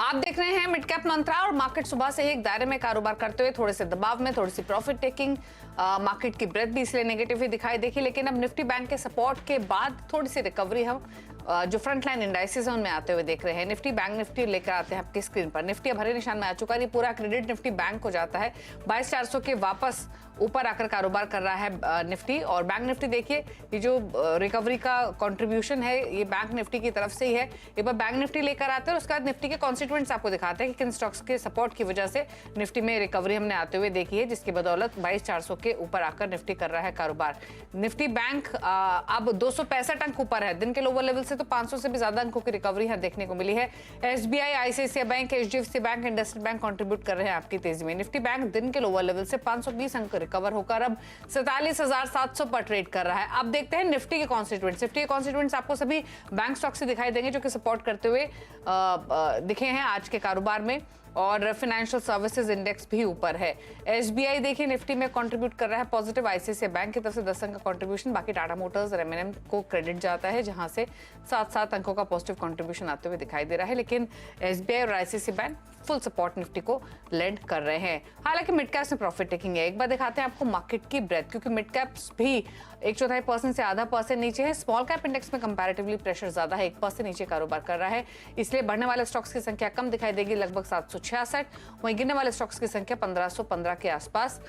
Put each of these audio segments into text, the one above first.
आप देख रहे हैं मिड कैप मंत्रा और मार्केट सुबह से ही एक दायरे में कारोबार करते हुए थोड़े से दबाव में, थोड़ी सी प्रॉफिट टेकिंग। मार्केट की ब्रेथ भी इसलिए नेगेटिव ही दिखाई देखी, लेकिन अब निफ्टी बैंक के सपोर्ट के बाद थोड़ी सी रिकवरी हम जो फ्रंट लाइन इंडाइसेस है उनमें आते हुए देख रहे हैं। निफ्टी बैंक निफ्टी लेकर आते हैं आपकी स्क्रीन पर। निफ्टी अब हरे निशान में आ चुका है। ये पूरा क्रेडिट निफ्टी बैंक हो जाता है। 22,400 के वापस ऊपर आकर कारोबार कर रहा है निफ्टी। और बैंक निफ्टी देखिए, ये जो रिकवरी का कंट्रीब्यूशन है ये बैंक निफ्टी की तरफ से ही है। एक बार बैंक निफ्टी लेकर आते हैं और उसके बाद निफ्टी के कॉन्स्टिट्यूएंट्स आपको दिखाते हैं कि किन स्टॉक्स के सपोर्ट की वजह से निफ्टी में रिकवरी हमने आते हुए देखी है, जिसकी बदौलत 22,400 के ऊपर आकर निफ्टी कर रहा है कारोबार। निफ्टी बैंक अब 265 अंक ऊपर है। दिन के लोअर लेवल से तो 500 से भी ज्यादा अंकों की रिकवरी यहाँ देखने को मिली है। SBI, ICICI bank, HDFC bank, industrial bank contribute कर रहे हैं आपकी तेजी में। निफ्टी बैंक दिन के लोअर लेवल से 520 अंक रिकवर होकर अब 47,700 पर ट्रेड कर रहा है। अब देखते हैं निफ्टी के कॉन्स्टिट्यूएंट्स। निफ्टी के कॉन्स्टिट्यूएंट्स आपको सभी बैंक स्टॉक से दिखाई देंगे जो कि सपोर्ट करते हुए दिखे हैं आज के कारोबार में। और फाइनेंशियल सर्विसेज इंडेक्स भी ऊपर है। एसबीआई देखिए निफ्टी में कंट्रीब्यूट कर रहा है पॉजिटिव। आईसीआईसीआई बैंक की तरफ से 10 अंक का कंट्रीब्यूशन, बाकी टाटा मोटर्स और एमएनएम को क्रेडिट जाता है, जहां से 7-7 अंकों का पॉजिटिव कंट्रीब्यूशन आते हुए दिखाई दे रहा है। लेकिन एसबीआई और ICICI bank full support Nifty को लेंड कर रहे हैं। हालांकि मिड कैप्स में प्रॉफिट टेकिंग है। एक बार दिखाते हैं आपको मार्केट की ब्रेथ, क्योंकि मिड कैप्स भी 1/4% से आधा % नीचे है। स्मॉल कैप इंडेक्स में कंपैरेटिवली प्रेशर ज्यादा है, 1% नीचे कारोबार कर रहा है। इसलिए बढ़ने वाले स्टॉक्स की संख्या कम दिखाई देगी, लगभग 766। वहीं गिरने वाले स्टॉक्स की संख्या 1515 के आसपास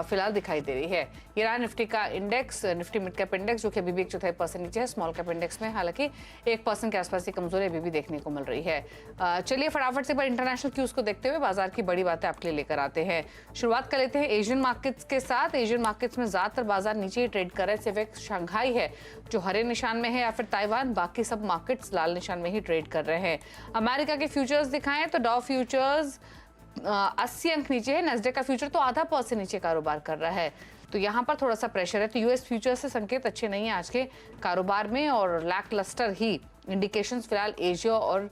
फिलहाल दिखाई दे रही है। ये रहा निफ्टी का index, Nifty mid cap index, जो कि अभी भी 1/4% नीचे है। स्मॉल कैप इंडेक्स में हालांकि 1% के आसपास की कमजोरी अभी भी देखने को मिल रही है। चलिए फटाफट से इंटरनेशनल क्यूज को देखते हुए बाजार की बड़ी बातें आपके लिए लेकर आते हैं। शुरुआत कर लेते हैं एशियन मार्केट्स के साथ। एशियन मार्केट्स में ज्यादातर बाजार नीचे ही ट्रेड कर रहे हैं। सिर्फ एक शंघाई है जो हरे निशान में है, या फिर ताइवान, बाकी सब मार्केट्स लाल निशान में ही ट्रेड कर रहे हैं। अमेरिका के फ्यूचर्स दिखाएं तो डॉ फ्यूचर्स 80 अंक नीचे है। नेस्डेक का फ्यूचर तो ½ % नीचे कारोबार कर रहा है, तो यहां पर थोड़ा सा प्रेशर है। तो यूएस फ्यूचर से संकेत अच्छे नहीं है आज के कारोबार में, और लैक लस्टर ही इंडिकेशंस फिलहाल एशिया और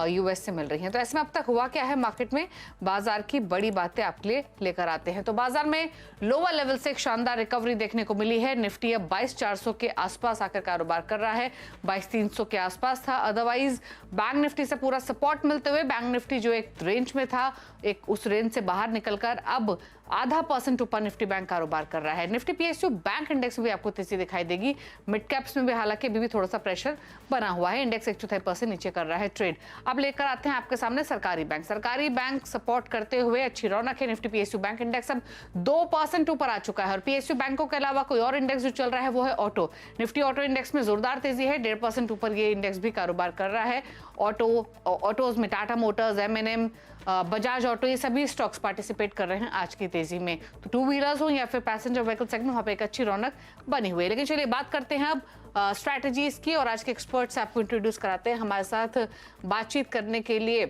यूएस से मिल रही हैं। तो ऐसे में अब तक हुआ क्या है मार्केट में, बाजार की बड़ी बातें आपके लिए लेकर आते हैं। तो बाजार में लोअर लेवल से एक शानदार रिकवरी देखने को मिली है। निफ्टी अब 22,400 के आसपास आकर कारोबार कर रहा है, 22,300 के आसपास था। अदरवाइज बैंक निफ्टी से पूरा सपोर्ट मिलते हुए बैंक निफ्टी जो एक रेंज में था, एक उस रेंज से बाहर निकलकर अब ½ % ऊपर निफ्टी बैंक कारोबार कर रहा है। निफ्टी पीएसयू बैंक इंडेक्स में भी आपको तेजी दिखाई देगी। मिड कैप्स में भी हालांकि अभी भी थोड़ा सा प्रेशर बना हुआ है। इंडेक्स 1/4% नीचे कर रहा है ट्रेड। अब लेकर आते हैं आपके सामने सरकारी बैंक। सरकारी बैंक सपोर्ट करते हुए अच्छी रौनक है। निफ्टी पीएसयू बैंक इंडेक्स अब 2% ऊपर आ चुका है। और पीएसयू बैंकों के अलावा कोई और इंडेक्स जो चल रहा है वो है ऑटो। निफ्टी ऑटो इंडेक्स में जोरदार तेजी है, 1.5% ऊपर ये इंडेक्स भी कारोबार कर रहा है। ऑटोज में Tata motors, MNM, Bajaj auto, ये सभी स्टॉक्स पार्टिसिपेट कर रहे हैं आज की तेजी में। तो टू व्हीलर्स हो या फिर पैसेंजर व्हीकल सेगमेंट, वहां पे एक अच्छी रौनक बनी हुई है। लेकिन चलिए बात करते हैं अब स्ट्रैटेजीज की, और आज के एक्सपर्ट्स आपको इंट्रोड्यूस कराते हैं। हमारे साथ बातचीत करने के लिए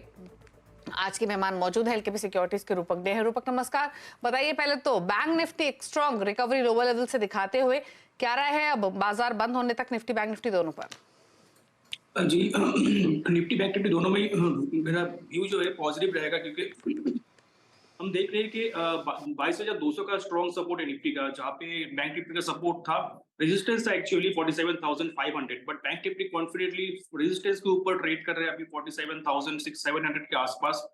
आज के मेहमान मौजूद है एलकेपी सिक्योरिटीज के रूपक डे हैं। रूपक नमस्कार। बताइए पहले तो बैंक निफ्टी एक स्ट्रॉन्ग रिकवरी लोअर लेवल से दिखाते हुए क्या रहा है अब बाजार बंद होने तक निफ्टी बैंक निफ्टी दोनों पर? जी निफ्टी बैंक निफ्टी दोनों में मेरा व्यू जो है पॉजिटिव रहेगा, क्योंकि हम देख रहे हैं कि 22,200 का स्ट्रॉन्ग सपोर्ट है निफ्टी का, जहाँ पे बैंक निफ्टी का सपोर्ट था, रेजिस्टेंस था actually 47,500, but bank Nifty confidently resistance के ऊपर ट्रेड कर रहे हैं अभी 47,700 के आसपास।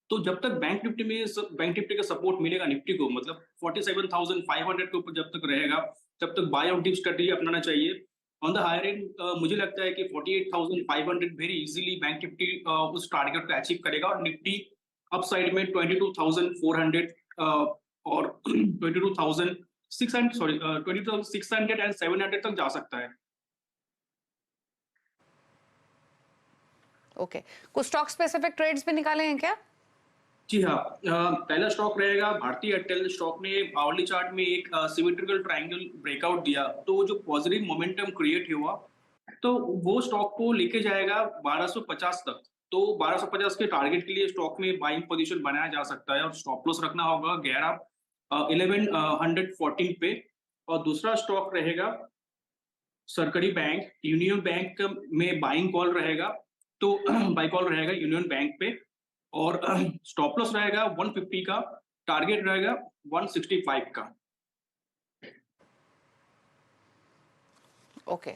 तो जब तक बैंक निफ्टी का सपोर्ट मिलेगा निफ्टी को, मतलब 47,500 के ऊपर जब तक रहेगा, तब तक बाय ऑन डिप स्ट्रेटजी अपनाना चाहिए। ऑन द हायर एंड मुझे लगता है कि 48,500 वेरी इजीली बैंक निफ्टी उस टारगेट को अचीव करेगा, और निफ्टी अपसाइड में 22,400 और 22,600 एंड 700 तक जा सकता है। ओके, कुछ स्टॉक स्पेसिफिक ट्रेड्स भी निकाले हैं क्या? जी हाँ, पहला स्टॉक रहेगा भारतीय एयरटेल। स्टॉक ने आवरली चार्ट में एक सिमेट्रिकल ट्रायंगल ब्रेकआउट दिया, तो जो पॉजिटिव मोमेंटम क्रिएट हुआ, तो वो स्टॉक को लेके जाएगा 1250 तक। तो 1250 के टारगेट के लिए स्टॉक में बाइंग पोजीशन बनाया जा सकता है, और स्टॉप लॉस रखना होगा 1114 पे। और दूसरा स्टॉक रहेगा सरकारी बैंक, यूनियन बैंक में बाइंग कॉल रहेगा, तो बाई कॉल रहेगा यूनियन बैंक पे, और स्टॉप लॉस रहेगा 150 का, टारगेट रहेगा 165 का। ओके,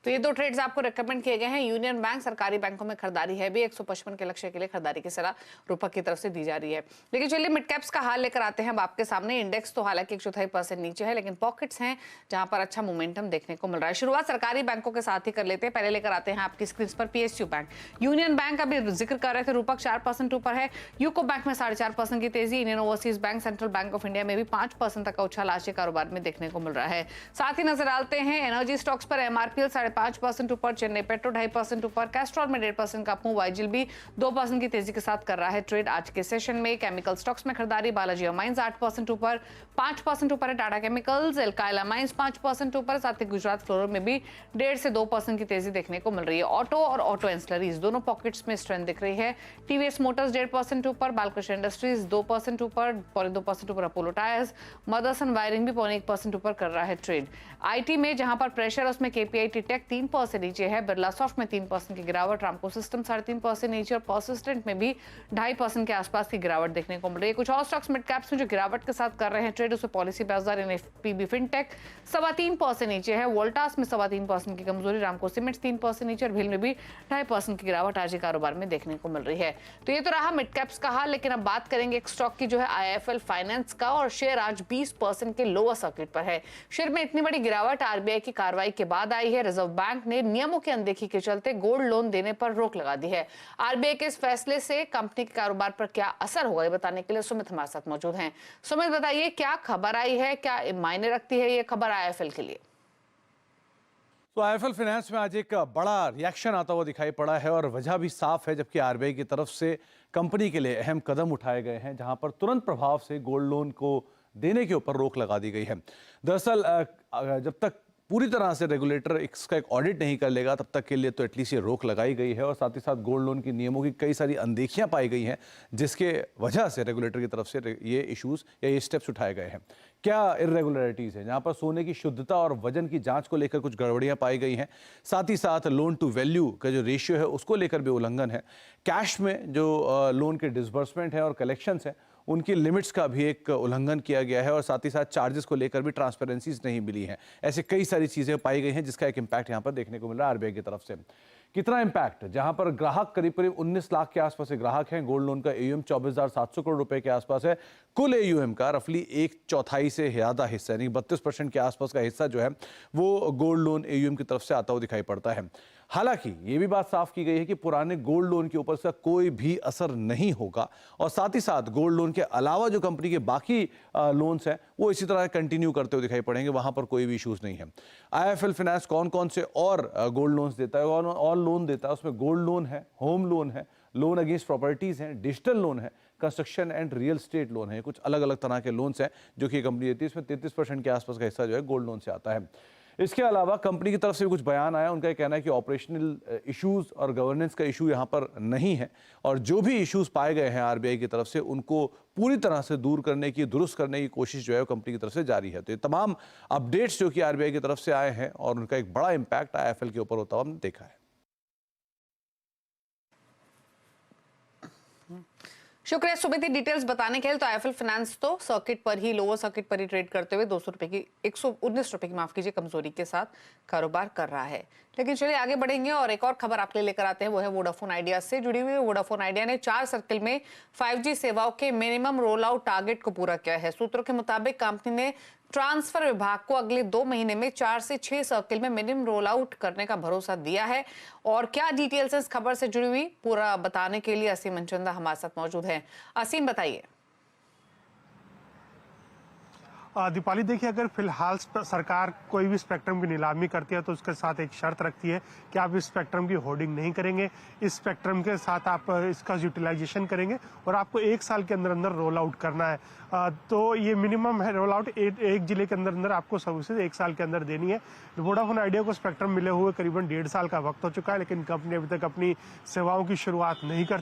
तो ये दो ट्रेड्स आपको रेकमेंड किए गए हैं। यूनियन बैंक सरकारी बैंकों में खरीदारी है भी 155 के लक्ष्य के लिए खरीदारी की सलाह रूपक की तरफ से दी जा रही है। लेकिन चलिए मिड कैप्स का हाल लेकर आते हैं अब आपके सामने। इंडेक्स तो हालांकि 1.4% नीचे है, लेकिन पॉकेट्स हैं जहां पर अच्छा मोमेंटम देखने को मिल रहा है। शुरुआत सरकारी बैंकों के साथ ही कर लेते हैं। पहले लेकर आते हैं आपकी स्क्रीन पर पीएसयू बैंक। यूनियन बैंक अभी जिक्र कर रहे थे रूपक 4% ऊपर है। यूको बैंक में 4.5% की तेजी। Indian overseas bank, central bank of India में भी 5% तक का उछाल आज के कारोबार में देखने को मिल रहा है। साथ ही नजर डालते हैं एनर्जी स्टॉक्स पर। एमआरपीएल 5.5% ऊपर, चेन्नई पेट्रो 2.5% ऊपर, कैस्ट्रॉल में 1.5% का अप मूव, आईजीएल भी 2% की तेजी के साथ कर रहा है ट्रेड आज के सेशन में। केमिकल स्टॉक्स में खरीदारी, बालाजी अमाइंस 8% ऊपर, 5% ऊपर है टाटा केमिकल्स, एल्काइल अमाइंस 5% ऊपर, साथ ही गुजरात फ्लोरो में भी 1.5 से 2% की तेजी देखने को मिल रही है। ऑटो और ऑटो एंसिलरीज दोनों पॉकेट्स में स्ट्रेंथ दिख रही है। टीवीएस मोटर्स 1.5% ऊपर, बालकृष्ण इंडस्ट्रीज 2% ऊपर, 2% ऊपर अपोलो टायर्स, मदरसन वायरिंग भी 1% ऊपर कर रहा है ट्रेड। आईटी में जहां पर प्रेशर है उसमें केपीआईटी टेक 3% नीचे है, बिरला सॉफ्ट में 3% की गिरावट, रामको सिस्टम 3.5% नीचे और पर्सिस्टेंट में भी 2.5% के आसपास की गिरावट देखने को मिल रही है। कुछ और स्टॉक्स मिड कैप्स में जो गिरावट के साथ कर रहे हैं ट्रेड, उसमें पॉलिसी बाजार एनएफपीबी फिनटेक 3.25% नीचे है, वोल्टास में 3.25% की कमजोरी, रामको सीमेंट्स 3% नीचे और भील में भी 2.5% की गिरावट आज के कारोबार में देखने को मिल रही है। तो ये तो रहा मिड कैप्स का हाल, लेकिन अब बात करेंगे एक स्टॉक की जो है आईआईएफएल फाइनेंस का, और शेयर आज 20% के लोअर सर्किट पर है। शेयर में इतनी बड़ी गिरावट आरबीआई की कार्रवाई के बाद आई है। रिजर्व बैंक ने नियमों की अनदेखी के चलते गोल्ड लोन देने पर रोक लगा दी है। आरबीआई के इस फैसले से कंपनी के कारोबार पर क्या असर होगा ये बताने के लिए सुमित हमारे साथ मौजूद हैं। सुमित, बताइए क्या खबर आई है, क्या मायने रखती है ये खबर आईआईएफएल के लिए? तो आईआईएफएल फाइनेंस में आज एक बड़ा रिएक्शन आता हुआ दिखाई पड़ा है और वजह भी साफ है, जबकि आरबीआई की तरफ से कंपनी के लिए अहम कदम उठाए गए हैं, जहां पर तुरंत प्रभाव से गोल्ड लोन को देने के ऊपर रोक लगा दी गई है। दरअसल जब तक पूरी तरह से रेगुलेटर इसका एक ऑडिट नहीं कर लेगा तब तक के लिए तो एटलीस्ट ये रोक लगाई गई है, और साथ ही साथ गोल्ड लोन की नियमों की कई सारी अनदेखियां पाई गई हैं, जिसके वजह से रेगुलेटर की तरफ से ये इश्यूज या ये स्टेप्स उठाए गए हैं। क्या इरेगुलरिटीज़ है, जहां पर सोने की शुद्धता और वजन की जांच को लेकर कुछ गड़बड़ियां पाई गई हैं, साथ ही साथ लोन टू वैल्यू का जो रेशियो है उसको लेकर भी उल्लंघन है, कैश में जो लोन के डिसबर्समेंट है और कलेक्शंस है उनकी लिमिट्स का भी एक उल्लंघन किया गया है, और साथ ही साथ चार्जेस को लेकर भी ट्रांसपेरेंसीज नहीं मिली हैं। ऐसे कई सारी चीज़ें पाई गई हैं जिसका एक इम्पैक्ट यहाँ पर देखने को मिल रहा है आरबीआई की तरफ से। कितना इम्पैक्ट, जहां पर ग्राहक करीब 19 लाख के आसपास से ग्राहक हैं, गोल्ड लोन का एयूएम 24,700 करोड़ रुपए के आसपास है, कुल एयूएम का रफली 1/4 से ज़्यादा हिस्सा यानी 32% के आसपास का हिस्सा जो है वो गोल्ड लोन एयूएम की तरफ से आता हुआ दिखाई पड़ता है। हालांकि ये भी बात साफ की गई है कि पुराने गोल्ड लोन के ऊपर से कोई भी असर नहीं होगा, और साथ ही साथ गोल्ड लोन के अलावा जो कंपनी के बाकी लोन्स हैं वो इसी तरह कंटिन्यू करते हुए दिखाई पड़ेंगे, वहां पर कोई भी इश्यूज नहीं है। आईआईएफएल फाइनेंस कौन कौन से और गोल्ड लोन्स देता है और लोन देता है, उसमें गोल्ड लोन है, होम लोन है, लोन अगेंस्ट प्रॉपर्टीज हैं, डिजिटल लोन है, construction and real estate loan है। कुछ अलग अलग तरह के लोन्स हैं जो कि कंपनी देती है। इसमें 33% के आसपास का हिस्सा जो है गोल्ड लोन से आता है। इसके अलावा कंपनी की तरफ से भी कुछ बयान आया, उनका कहना है कि ऑपरेशनल इश्यूज और गवर्नेंस का इशू यहाँ पर नहीं है, और जो भी इश्यूज पाए गए हैं आरबीआई की तरफ से उनको पूरी तरह से दूर करने की, दुरुस्त करने की कोशिश जो है वो कंपनी की तरफ से जारी है। तो ये तमाम अपडेट्स जो कि आरबीआई की तरफ से आए हैं और उनका एक बड़ा इम्पैक्ट आईआईएफएल के ऊपर होता हुआ हमने देखा है। शुक्रिया सुमित डिटेल्स बताने के लिए। तो आईआईएफएल फाइनेंस तो सर्किट पर ही, लोअर सर्किट पर ही ट्रेड करते हुए 200 रुपए की 119 रुपए की माफ कीजिए कमजोरी के साथ कारोबार कर रहा है। लेकिन चलिए आगे बढ़ेंगे और एक और खबर आपके लिए लेकर आते हैं, वो है वोडाफोन आइडिया से जुड़ी हुई। वोडाफोन आइडिया ने 4 सर्किल में 5G सेवाओं के मिनिमम रोल आउट टारगेट को पूरा किया है। सूत्रों के मुताबिक कंपनी ने ट्रांसफर विभाग को अगले 2 महीने में 4 से 6 सर्किल में मिनिमम रोल आउट करने का भरोसा दिया है। और क्या डिटेल्स इस खबर से जुड़ी हुई पूरा बताने के लिए असीम मनचंदा हमारे साथ मौजूद है। असीम, बताइए। दीपाली, देखिए, अगर फिलहाल सरकार कोई भी स्पेक्ट्रम की नीलामी करती है तो उसके साथ एक शर्त रखती है कि आप इस स्पेक्ट्रम की होर्डिंग नहीं करेंगे, इस स्पेक्ट्रम के साथ आप इसका यूटिलाइजेशन करेंगे और आपको 1 साल के अंदर अंदर रोल आउट करना है। तो ये मिनिमम है रोल आउट, एक जिले के अंदर अंदर आपको सर्विसेज 1 साल के अंदर देनी है। वोडाफोन आइडिया को स्पेक्ट्रम मिले हुए करीबन 1.5 साल का वक्त हो चुका है, लेकिन कंपनी अभी तक अपनी सेवाओं की शुरुआत नहीं कर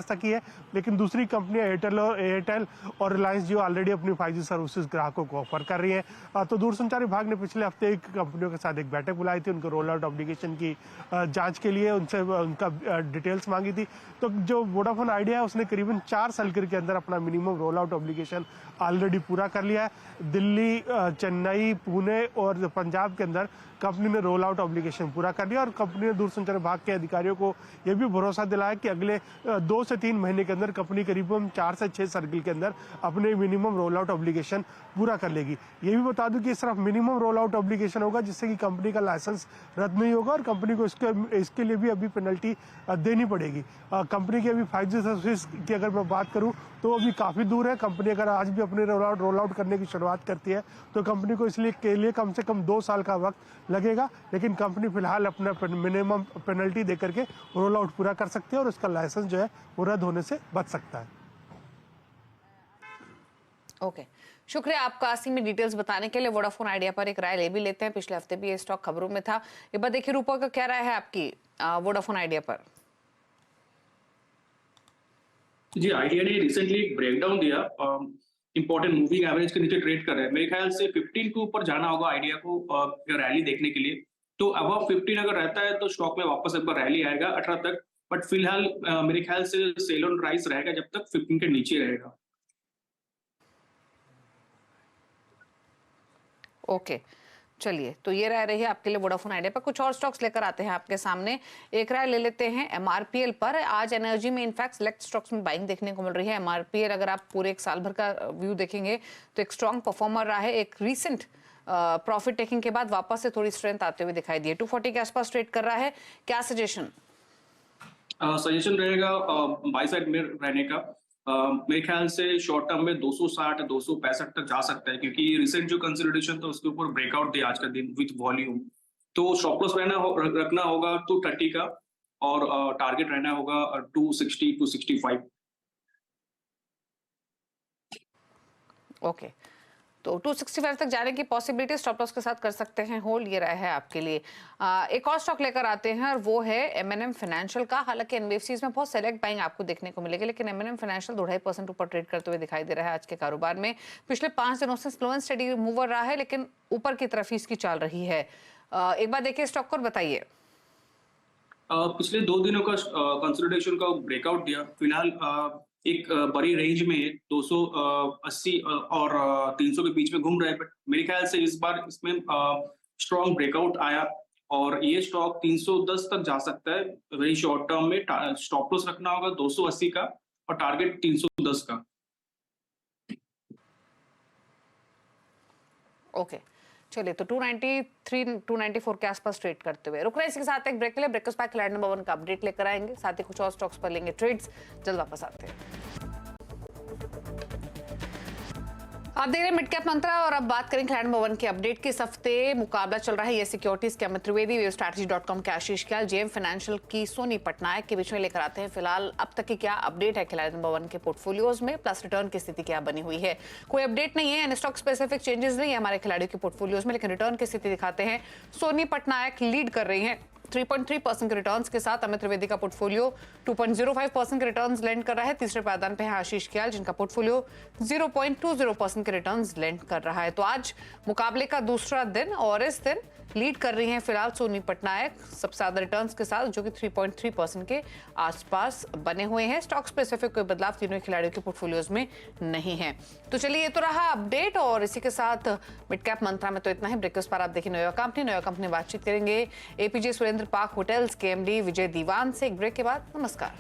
सकी है। लेकिन दूसरी कंपनियां एयरटेल और रिलायंस जियो ऑलरेडी अपनी 5G सर्विसेज ग्राहकों को ऑफर कर रही है। तो दूरसंचार विभाग ने पिछले हफ्ते एक कंपनियों के साथ एक बैठक बुलाई थी, उनको रोल आउट ऑब्लिगेशन की जांच के लिए उनसे उनका डिटेल्स मांगी थी। तो जो वोडाफोन आइडिया है उसने करीबन 4 साल के अंदर अपना minimum roll out obligation already पूरा कर लिया है। दिल्ली, चेन्नई, पुणे और पंजाब के अंदर कंपनी ने रोल आउट ऑब्लिगेशन पूरा कर लिया और कंपनी ने दूरसंचार विभाग के अधिकारियों को यह भी भरोसा दिलाया कि अगले 2 से 3 महीने के अंदर कंपनी करीबन 4 से 6 सर्किल के अंदर अपने मिनिमम रोल आउट ऑब्लिगेशन पूरा कर लेगी। ये भी बता दूं कि सिर्फ मिनिमम रोल आउट ऑब्लिगेशन होगा, जिससे कि कंपनी का लाइसेंस रद्द नहीं होगा और कंपनी को इसके लिए भी अभी पेनल्टी देनी पड़ेगी। कंपनी की अभी 5G सर्विस की अगर मैं बात करूं तो अभी काफ़ी दूर है। कंपनी अगर आज भी अपने रोल आउट करने की शुरुआत करती है तो कंपनी को इसलिए के लिए कम से कम 2 साल का वक्त लगेगा, लेकिन कंपनी फिलहाल अपना मिनिमम पेनल्टी देकर के रोल आउट पूरा कर सकती है और उसका लाइसेंस जो है वो रद्द होने से बच सकता है। ओके, शुक्रिया आपका आसिम में डिटेल्स बताने के लिए। वोडाफोन आइडिया पर एक राय ले भी लेते हैं। पिछले हफ्ते भी ये स्टॉक खबरों में था। एक बार देखिए रूपा का क्या राय है आपकी वोडाफोन आइडिया पर? जी, आइडिया ने रिसेंटली एक ब्रेकडाउन दिया, इंपॉर्टेंट मूविंग एवरेज के नीचे ट्रेड कर रहे हैं। मेरे ख्याल से 15 के ऊपर जाना होगा आइडिया को रैली देखने के लिए। तो अबव 15 अगर रहता है तो स्टॉक में वापस एक बार रैली आएगा 18 तक, बट फिलहाल मेरे ख्याल से सेल ऑन राइस रहेगा जब तक 15 के नीचे रहेगा। ओके, चलिए, तो ये राय रही है आपके लिए वोडाफोन आइडिया पर। कुछ और स्टॉक्स लेकर आते हैं आपके सामने। एक राय ले लेते हैं एमआरपीएल पर। आज एनर्जी में इनफैक्ट सिलेक्ट स्टॉक्स में बाइंग देखने को मिल रही है। एमआरपीएल अगर आप पूरे एक साल भर का व्यू देखेंगे तो एक स्ट्रॉन्ग परफॉर्मर रहा है। एक रीसेंट प्रॉफिट टेकिंग के बाद वापस से थोड़ी स्ट्रेंथ आते हुए दिखाई दी है। 240 के आसपास ट्रेड कर रहा है। क्या सजेशन रहेगा बाय साइड में रहने का? मेरे ख्याल से शॉर्ट टर्म में 260 265 तक जा सकता है, क्योंकि रिसेंट जो कंसोलिडेशन था उसके ऊपर ब्रेकआउट दिया आज का दिन विथ वॉल्यूम। तो स्टॉप लॉस रखना होगा 230 का और टारगेट रहना होगा 260 265। ओके, तो 265 तक जाने की पॉसिबिलिटी स्टॉप लॉस के साथ कर सकते हैं होल्ड। ये राय है आपके लिए। एक और स्टॉक लेकर आते हैं और वो है एमएनएम फाइनेंशियल का। हालांकि एनबीएफसीज में बहुत सेलेक्ट बाइंग आपको देखने को मिलेगी, लेकिन एमएनएम फाइनेंशियल 2.5% ऊपर ट्रेड करते हुए दिखाई दे रहा है आज के कारोबार में। पिछले 5 दिनों से स्लो एंड स्टेडी मूवर रहा है, लेकिन ऊपर की तरफ ही इसकी चाल रही है। एक बार देखिए स्टॉक को और बताइए। पिछले 2 दिनों का कंसोलिडेशन का ब्रेकआउट दिया। फिलहाल एक बड़ी रेंज में 280 और 300 के बीच में घूम रहा है, बट मेरे ख्याल से इस बार इसमें स्ट्रॉन्ग ब्रेकआउट आया और ये स्टॉक 310 तक जा सकता है। वेरी शॉर्ट टर्म में स्टॉप लॉस रखना होगा 280 का और टारगेट 310 का। ओके, चलिए, तो 293 294 के आसपास ट्रेड करते हुए रुक रहे हैं। इसके साथ एक ब्रेक के लिए ब्रेकफास्ट पैक खिलाड़ी नंबर 1 का अपडेट लेकर आएंगे, साथ ही कुछ और स्टॉक्स पर लेंगे ट्रेड्स। जल्द वापस आते हैं। आप देख रहे हैं मिड कैप मंत्रा और अब बात करें खिलाड़ी नंबर 1 के अपडेट के। इस हफ्ते मुकाबला चल रहा है ये सिक्योरिटीज के अमित त्रिवेदी, वेवस्ट्रैटेजी.com के आशीष क्याल, जेएम फाइनेंशियल की सोनी पटनायक के बीच में लेकर आते हैं फिलहाल अब तक की क्या अपडेट है खिलाड़ी नंबर 1 के पोर्टफोलियोज में, प्लस रिटर्न की स्थिति क्या बनी हुई है। कोई अपडेट नहीं है, स्टॉक स्पेसिफिक चेंजेस नहीं है हमारे खिलाड़ियों के पोर्टफोलियोज में, लेकिन रिटर्न की स्थिति दिखाते हैं। सोनी पटनायक लीड कर रही है 3.3% के रिटर्न्स के साथ। अमित त्रिवेदी का पोर्टफोलियो 2.05% के रिटर्न्स लेंड कर रहा है। तीसरे पायदान पे है आशीष क्याल, जिनका पोर्टफोलियो 0.20% के रिटर्न्स लेंड कर रहा है। तो आज मुकाबले का दूसरा दिन और इस दिन लीड कर रही हैं फिलहाल सोनी पटनायक सबसे ज्यादा रिटर्न्स के साथ, जो कि 3.3% के आसपास बने हुए हैं। स्टॉक स्पेसिफिक कोई बदलाव तीनों खिलाड़ियों के पोर्टफोलियोज में नहीं है। तो चलिए, ये तो रहा अपडेट और इसी के साथ मिड कैप मंत्रा में तो इतना ही। ब्रेकफास्ट पर आप देखिए नया कंपनी बातचीत करेंगे एपीजे सुरेंद्र पार्क होटल्स के एमडी विजय दीवान से एक ब्रेक के बाद। नमस्कार।